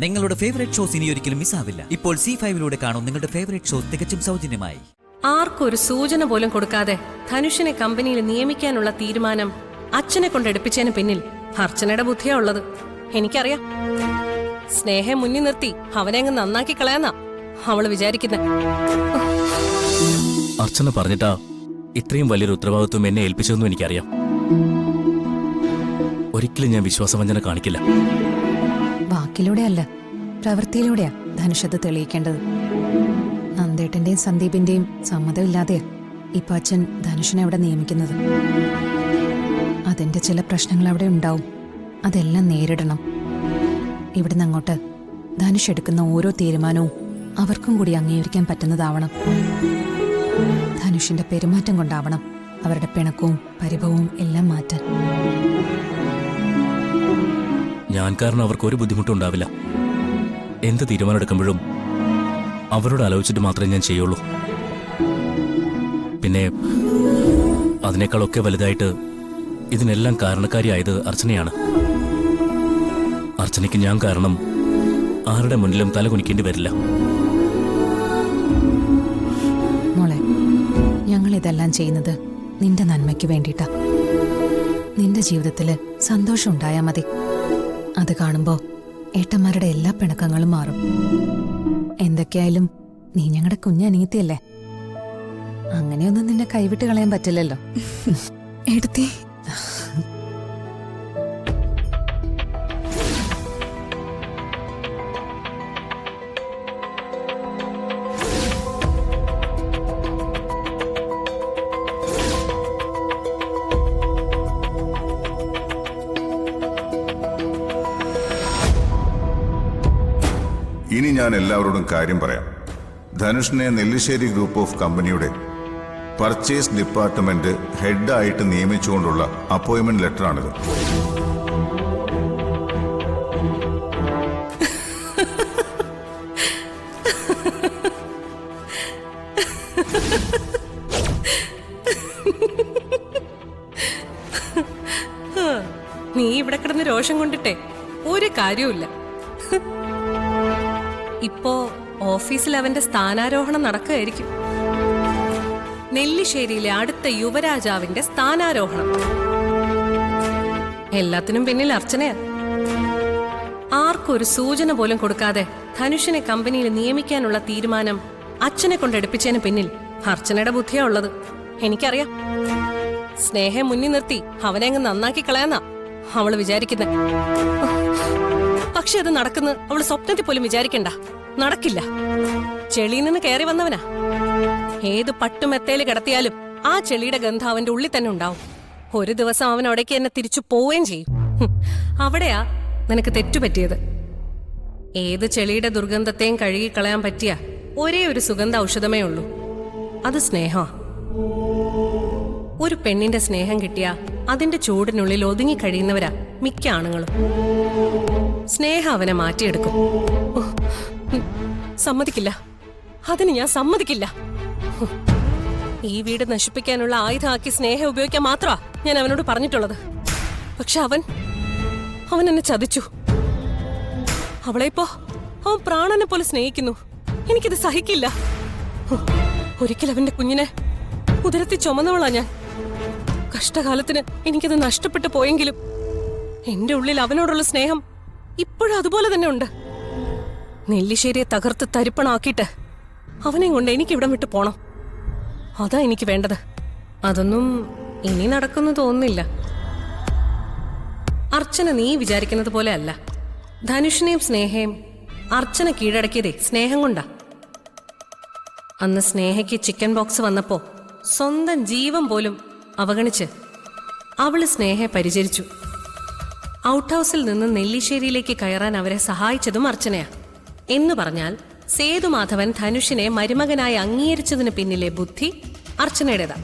നിങ്ങളുടെ favourite shows ഇനി ഒരിക്കലും മിസ്സാവില്ല. ഇപ്പോൾ C5 കാണും നിങ്ങളുടെ ഫേവറേറ്റ് ഷോസ് തികച്ചും സൗജന്യമായി. ആർക്കൊരു സൂചന പോലും കൊടുക്കാതെ ധനുഷിനെ കമ്പനിയിൽ നിയമിക്കാനുള്ള തീരുമാനം അച്ഛനെ കൊണ്ടെടുപ്പിച്ചതിന് പിന്നിൽ അർച്ചനയുടെ ബുദ്ധിയാ ഉള്ളത്. എനിക്കറിയാം. സ്നേഹം മുന്നിൽ നിർത്തി അവനെ അങ്ങ് നന്നാക്കി കളയാന്നാ അവള് വിചാരിക്കുന്നത്. അർച്ചന പറഞ്ഞിട്ടാ ഇത്രയും വലിയൊരു ഉത്തരവാദിത്വം എന്നെ ഏൽപ്പിച്ചതെന്നും എനിക്കറിയാം. ഒരിക്കലും ഞാൻ വിശ്വാസവഞ്ചന കാണിക്കില്ല. വാക്കിലൂടെ അല്ല, പ്രവൃത്തിയിലൂടെയാ ധനുഷത്ത് തെളിയിക്കേണ്ടത്. നന്ദേട്ടന്റെയും സന്ദീപിന്റെയും സമ്മതമില്ലാതെയാ ഇപ്പൊ അച്ഛൻ ധനുഷിനെ അവിടെ നിയമിക്കുന്നത്. അതിന്റെ ചില പ്രശ്നങ്ങൾ അവിടെ ഉണ്ടാവും. അതെല്ലാം നേരിടണം. ഇവിടുന്ന് അങ്ങോട്ട് ധനുഷ് എടുക്കുന്ന ഓരോ തീരുമാനവും അവർക്കും കൂടി അംഗീകരിക്കാൻ പറ്റുന്നതാവണം. ധനുഷിന്റെ പെരുമാറ്റം കൊണ്ടാവണം അവരുടെ പിണക്കവും പരിഭവവും എല്ലാം മാറ്റാൻ. ഞാൻ കാരണം അവർക്ക് ഒരു ബുദ്ധിമുട്ടും ഉണ്ടാവില്ല. എന്ത് തീരുമാനമെടുക്കുമ്പോഴും അവരോട് ആലോചിച്ചിട്ട് മാത്രമേ ഞാൻ ചെയ്യുള്ളൂ. പിന്നെ അതിനേക്കാളൊക്കെ വലുതായിട്ട് ഇതിനെല്ലാം കാരണക്കാരിയായത് അർച്ചനയാണ്. അർച്ചനയ്ക്ക് ഞാൻ കാരണം ആരുടെ മുന്നിലും തല കുനിക്കേണ്ടി വരില്ല. മോളെ, ഞങ്ങൾ ഇതെല്ലാം ചെയ്യുന്നത് നിന്റെ നന്മയ്ക്ക് വേണ്ടിയിട്ടാ. നിന്റെ ജീവിതത്തില് സന്തോഷം ഉണ്ടായാ മതി. അത് കാണുമ്പോ ഏട്ടന്മാരുടെ എല്ലാ പിണക്കങ്ങളും മാറും. എന്തൊക്കെയായാലും നീ ഞങ്ങളുടെ കുഞ്ഞനിയത്തിയല്ലേ. അങ്ങനെയൊന്നും നിന്നെ കൈവിട്ട് കളയാൻ പറ്റില്ലല്ലോ. എടുത്തേ. ഇനി ഞാൻ എല്ലാവരോടും കാര്യം പറയാം. ധനുഷിനെ നെല്ലിശ്ശേരി ഗ്രൂപ്പ് ഓഫ് കമ്പനിയുടെ പർച്ചേസ് ഡിപ്പാർട്ട്മെന്റ് ഹെഡായിട്ട് നിയമിച്ചുകൊണ്ടുള്ള അപ്പോയിന്റ്മെന്റ് ലെറ്ററാണിത്. നീ ഇവിടെ കിടന്ന് രോഷം കൊണ്ടിട്ടേ ഒരു കാര്യവുമില്ല. ഇപ്പോ ഓഫീസിൽ അവന്റെ സ്ഥാനാരോഹണം നടക്കുകയായിരിക്കും. നെല്ലിശ്ശേരിയിലെ അടുത്ത യുവരാജാവിന്റെ സ്ഥാനാരോഹണം. എല്ലാത്തിനും പിന്നിൽ അർച്ചനയാ. ആർക്കൊരു സൂചന പോലും കൊടുക്കാതെ ധനുഷിനെ കമ്പനിയിൽ നിയമിക്കാനുള്ള തീരുമാനം അച്ഛനെ കൊണ്ടെടുപ്പിച്ചതിന് പിന്നിൽ അർച്ചനയുടെ ബുദ്ധിയാ ഉള്ളത്. എനിക്കറിയാം. സ്നേഹം മുന്നിൽ നിർത്തി അവനെ അങ്ങ് നന്നാക്കി കളയാന്നാ അവള് വിചാരിക്കുന്നത്. പക്ഷെ അത് നടക്കുന്ന അവള് സ്വപ്നത്തിൽ പോലും വിചാരിക്കണ്ട. നടക്കില്ല. ചെളിയിൽ നിന്ന് കയറി വന്നവനാ. ഏത് പട്ടുമെത്തേല് കിടത്തിയാലും ആ ചെളിയുടെ ഗന്ധം അവന്റെ ഉള്ളിൽ തന്നെ ഉണ്ടാവും. ഒരു ദിവസം അവൻ അവിടേക്ക് എന്നെ തിരിച്ചു പോവുകയും ചെയ്യും. അവിടെയാ നിനക്ക് തെറ്റുപറ്റിയത്. ഏത് ചെളിയുടെ ദുർഗന്ധത്തെയും കഴുകി കളയാൻ പറ്റിയ ഒരേ ഒരു സുഗന്ധ ഔഷധമേ ഉള്ളൂ. അത് സ്നേഹമാ. ഒരു പെണ്ണിന്റെ സ്നേഹം കിട്ടിയാ അതിന്റെ ചൂടിനുള്ളിൽ ഒതുങ്ങി കഴിയുന്നവരാ മിക്ക ആണുങ്ങളും. സ്നേഹം അവനെ മാറ്റിയെടുക്കും. സമ്മതിക്കില്ല. അതിന് ഞാൻ സമ്മതിക്കില്ല. ഈ വീട് നശിപ്പിക്കാനുള്ള ആയുധമാക്കി സ്നേഹം ഉപയോഗിക്കാൻ മാത്രമാ ഞാൻ അവനോട് പറഞ്ഞിട്ടുള്ളത്. പക്ഷെ അവൻ എന്നെ ചതിച്ചു. അവളെ ഇപ്പോ അവൻ പ്രാണനെ പോലെ സ്നേഹിക്കുന്നു. എനിക്കിത് സഹിക്കില്ല. ഒരിക്കൽ അവന്റെ കുഞ്ഞിനെ ഉദരത്തിൽ ചുമന്നവളാ ഞാൻ. കഷ്ടകാലത്തിന് എനിക്കത് നഷ്ടപ്പെട്ടു പോയെങ്കിലും എന്റെ ഉള്ളിൽ അവനോടുള്ള സ്നേഹം ഇപ്പോഴും അതുപോലെ തന്നെ ഉണ്ട്. നെല്ലിശ്ശേരിയെ തകർത്ത് തരിപ്പണാക്കിയിട്ട് അവനെയും കൊണ്ട് എനിക്കിവിടം വിട്ടു പോണം. അതാ എനിക്ക് വേണ്ടത്. അതൊന്നും ഇനി നടക്കുന്നു തോന്നുന്നില്ല. അർച്ചന നീ വിചാരിക്കുന്നത് പോലെ അല്ല. ധനുഷിനെയും സ്നേഹയും അർച്ചന കീഴടക്കിയതേ സ്നേഹം കൊണ്ടാ. അന്ന് സ്നേഹയ്ക്ക് ചിക്കൻ ബോക്സ് വന്നപ്പോ സ്വന്തം ജീവൻ പോലും അവഗണിച്ച് അവള് സ്നേഹയെ പരിചരിച്ചു. ഔട്ട് ഹൗസിൽ നിന്ന് നെല്ലിശ്ശേരിയിലേക്ക് കയറാൻ അവരെ സഹായിച്ചതും അർച്ചനയാ. എന്ന് പറഞ്ഞാൽ സേതുമാധവൻ ധനുഷിനെ മരുമകനായി അംഗീകരിച്ചതിന് പിന്നിലെ ബുദ്ധി അർച്ചനയുടേതാ.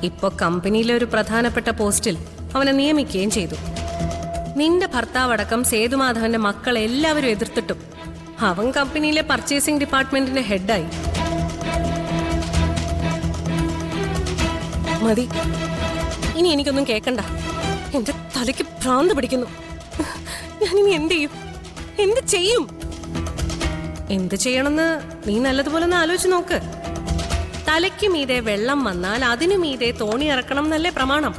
ഇപ്പൊ കമ്പനിയിലെ ഒരു പ്രധാനപ്പെട്ട പോസ്റ്റിൽ അവനെ നിയമിക്കുകയും ചെയ്തു. നിന്റെ ഭർത്താവടക്കം സേതുമാധവന്റെ മക്കൾ എല്ലാവരും എതിർത്തിട്ടും അവൻ കമ്പനിയിലെ പർച്ചേസിംഗ് ഡിപ്പാർട്ട്മെന്റിന്റെ ഹെഡായി. മതി, ഇനി എനിക്കൊന്നും കേൾക്കണ്ട. എന്റെ തലയ്ക്ക് ഭ്രാന്ത് പിടിക്കുന്നു. ഞാനിനി എന്ത് ചെയ്യും? എന്ത് ചെയ്യും? എന്ത് ചെയ്യണമെന്ന് നീ നല്ലതുപോലെ ഒന്ന് ആലോചിച്ച് നോക്ക്. തലയ്ക്ക് മീതെ വെള്ളം വന്നാൽ അതിനു മീതെ തോണി ഇറക്കണം എന്നല്ലേ പ്രമാണം.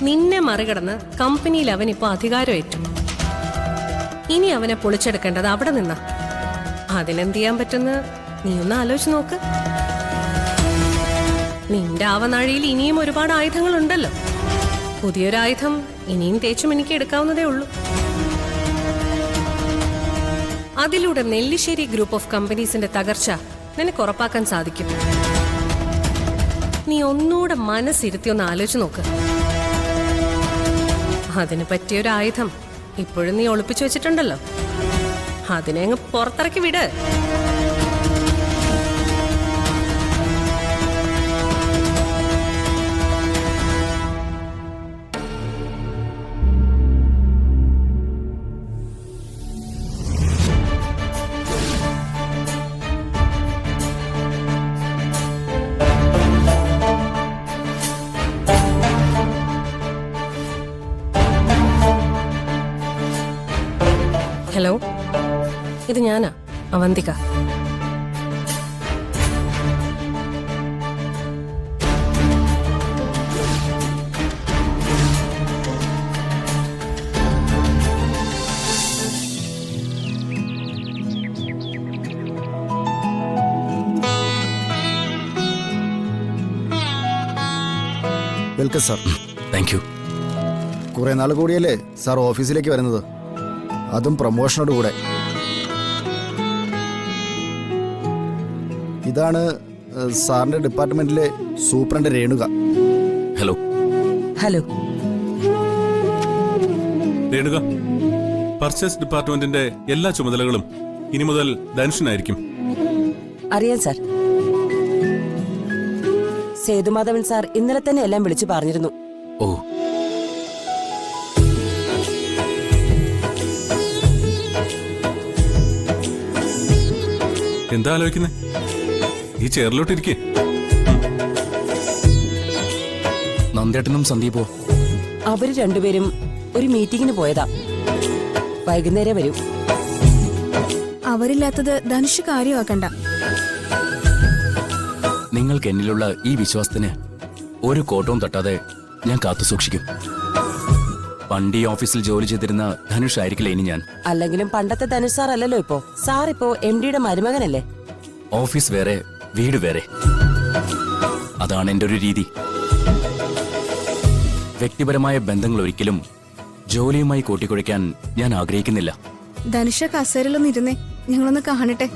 നിന്നെ മറികടന്ന് കമ്പനിയിൽ അവൻ ഇപ്പൊ അധികാരമേറ്റു. ഇനി അവനെ പൊളിച്ചെടുക്കേണ്ടത് അവിടെ നിന്നാ. അതിനെന്ത് ചെയ്യാൻ പറ്റുന്ന നീ ഒന്ന് ആലോചിച്ച് നോക്ക്. നിന്റെ ആവനാഴിയിൽ ഇനിയും ഒരുപാട് ആയുധങ്ങളുണ്ടല്ലോ. പുതിയൊരു ആയുധം ഇനിയും തേച്ചും എനിക്ക് എടുക്കാവുന്നതേ ഉള്ളൂ. അതിലൂടെ നെല്ലിശ്ശേരി ഗ്രൂപ്പ് ഓഫ് കമ്പനീസിന്റെ തകർച്ച നിനക്ക് ഉറപ്പാക്കാൻ സാധിക്കും. നീ ഒന്നുകൂടെ മനസ്സിരുത്തി ഒന്ന് ആലോചിച്ച് നോക്ക്. അതിന് പറ്റിയൊരു ആയുധം ഇപ്പോഴും നീ ഒളിപ്പിച്ചു വെച്ചിട്ടുണ്ടല്ലോ. അതിനെ അങ്ങ് പുറത്തിറക്കി വിട്. ഹലോ, ഇത് ഞാനാ, Avantika. Welcome sir. Thank you. കുറെ നാൾ കൂടിയല്ലേ സാർ ഓഫീസിലേക്ക് വരുന്നത്, അതും പ്രൊമോഷനോട് കൂടെ. ഇതാണ് സാറിന്റെ ഡിപ്പാർട്ട്മെന്റിലെ superintendent Renuka. Hello. Hello. Renuka, purchase ഡിപ്പാർട്ട്മെന്റിന്റെ എല്ലാ ചുമതലകളും ഇനി മുതൽ ധനുഷിനായിരിക്കും. അറിയാം സാർ. സേതുമാധവൻ സാർ ഇന്നലെ തന്നെ എല്ലാം വിളിച്ചു പറഞ്ഞിരുന്നു. ഓ, എന്താ ആലോചിക്കുന്നേ? ഈ ചെയറിലോട്ടിരിക്കേ. നന്ദേട്ടനും സന്ദീപോ? അവര് രണ്ടുപേരും ഒരു മീറ്റിംഗിന് പോയതാ. വൈകുന്നേരം വരും. അവരില്ലാത്തത് ധനുഷ് കാര്യമാക്കണ്ട. നിങ്ങൾക്ക് എന്നിലുള്ള ഈ വിശ്വാസത്തിന് ഒരു കോട്ടവും തട്ടാതെ ഞാൻ കാത്തു സൂക്ഷിക്കും. പണ്ട് ഈ ഓഫീസിൽ ജോലി ചെയ്തിരുന്ന ധനുഷ് ആയിരിക്കില്ല ഇനി ഞാൻ. അല്ലെങ്കിലും പണ്ടത്തെ ധനുഷ് സാർ അല്ലല്ലോ ഇപ്പോ. സാർ ഇപ്പോ MD-യുടെ മരുമകനല്ലേ. ഓഫീസ് വേറെ, വീട് വേറെ. അതാണ് എൻ്റെ ഒരു രീതി. വ്യക്തിപരമായ ബന്ധങ്ങൾ ഒരിക്കലും ജോലിയുമായി കൂട്ടിക്കുഴയ്ക്കാൻ ഞാൻ ആഗ്രഹിക്കുന്നില്ല. ധനുഷ കസേരയിലൊന്നും ഇരുന്നേ, ഞങ്ങളൊന്ന് കാണട്ടെ.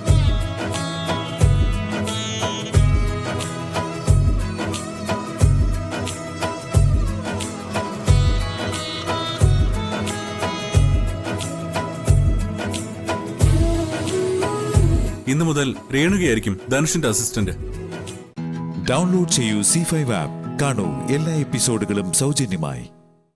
ഇന്നു മുതൽ രേണുകയായിരിക്കും ധനുഷിന്റെ അസിസ്റ്റന്റ്. ഡൗൺലോഡ് ചെയ്യൂ C5 ആപ്പ്. കാണൂ എല്ലാ എപ്പിസോഡുകളും സൗജന്യമായി.